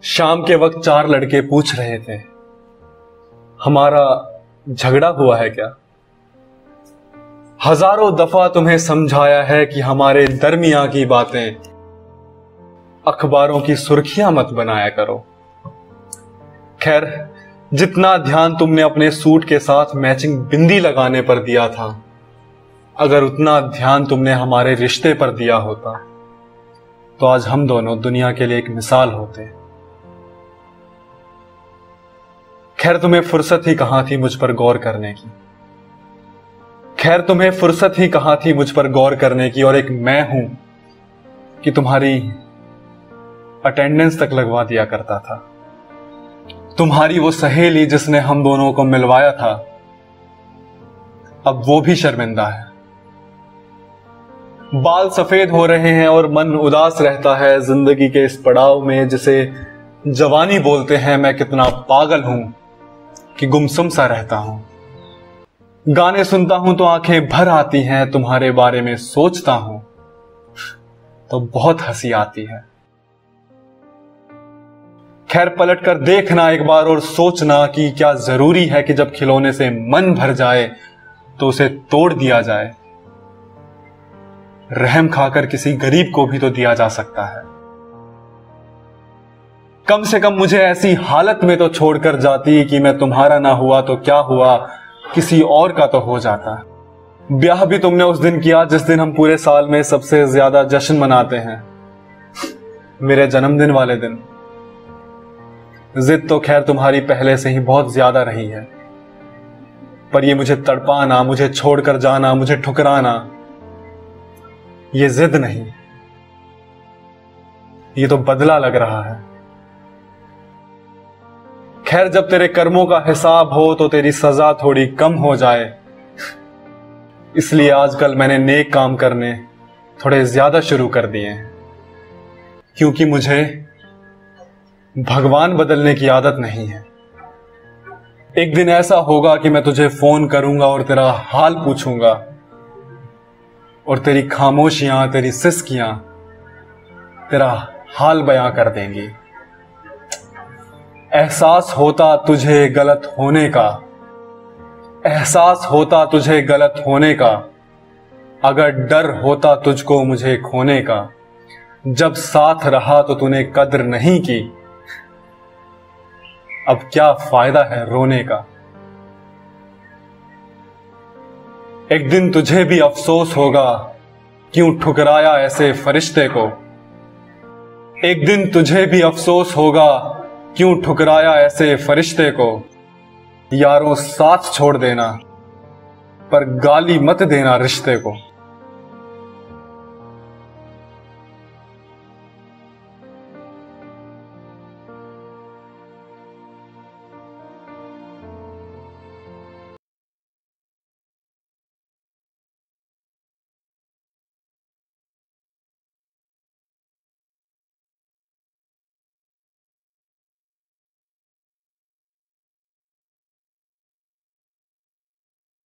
शाम के वक्त चार लड़के पूछ रहे थे, हमारा झगड़ा हुआ है क्या? हजारों दफा तुम्हें समझाया है कि हमारे दरमियां की बातें अखबारों की सुर्खियां मत बनाया करो। खैर, जितना ध्यान तुमने अपने सूट के साथ मैचिंग बिंदी लगाने पर दिया था, अगर उतना ध्यान तुमने हमारे रिश्ते पर दिया होता तो आज हम दोनों दुनिया के लिए एक मिसाल होते। खैर, तुम्हें फुर्सत ही कहां थी मुझ पर गौर करने की। खैर, तुम्हें फुर्सत ही कहां थी मुझ पर गौर करने की, और एक मैं हूं कि तुम्हारी अटेंडेंस तक लगवा दिया करता था। तुम्हारी वो सहेली जिसने हम दोनों को मिलवाया था, अब वो भी शर्मिंदा है। बाल सफेद हो रहे हैं और मन उदास रहता है जिंदगी के इस पड़ाव में जिसे जवानी बोलते हैं। मैं कितना पागल हूं कि गुमसुम सा रहता हूं। गाने सुनता हूं तो आंखें भर आती हैं, तुम्हारे बारे में सोचता हूं तो बहुत हंसी आती है। खैर, पलट कर देखना एक बार और सोचना कि क्या जरूरी है कि जब खिलौने से मन भर जाए तो उसे तोड़ दिया जाए। रहम खाकर किसी गरीब को भी तो दिया जा सकता है। कम से कम मुझे ऐसी हालत में तो छोड़कर जाती कि मैं तुम्हारा ना हुआ तो क्या हुआ, किसी और का तो हो जाता। ब्याह भी तुमने उस दिन किया जिस दिन हम पूरे साल में सबसे ज्यादा जश्न मनाते हैं, मेरे जन्मदिन वाले दिन। जिद तो खैर तुम्हारी पहले से ही बहुत ज्यादा रही है, पर ये मुझे तड़पाना, मुझे छोड़कर जाना, मुझे ठुकराना, ये जिद नहीं, ये तो बदला लग रहा है। खैर, जब तेरे कर्मों का हिसाब हो तो तेरी सजा थोड़ी कम हो जाए, इसलिए आजकल मैंने नेक काम करने थोड़े ज्यादा शुरू कर दिए हैं, क्योंकि मुझे भगवान बदलने की आदत नहीं है। एक दिन ऐसा होगा कि मैं तुझे फोन करूंगा और तेरा हाल पूछूंगा, और तेरी खामोशियां, तेरी सिसकियां तेरा हाल बयां कर देंगी। एहसास होता तुझे गलत होने का, एहसास होता तुझे गलत होने का, अगर डर होता तुझको मुझे खोने का। जब साथ रहा तो तूने कद्र नहीं की, अब क्या फायदा है रोने का। एक दिन तुझे भी अफसोस होगा क्यों ठुकराया ऐसे फरिश्ते को। एक दिन तुझे भी अफसोस होगा क्यों ठुकराया ऐसे फरिश्ते को। यारों, साथ छोड़ देना पर गाली मत देना रिश्ते को।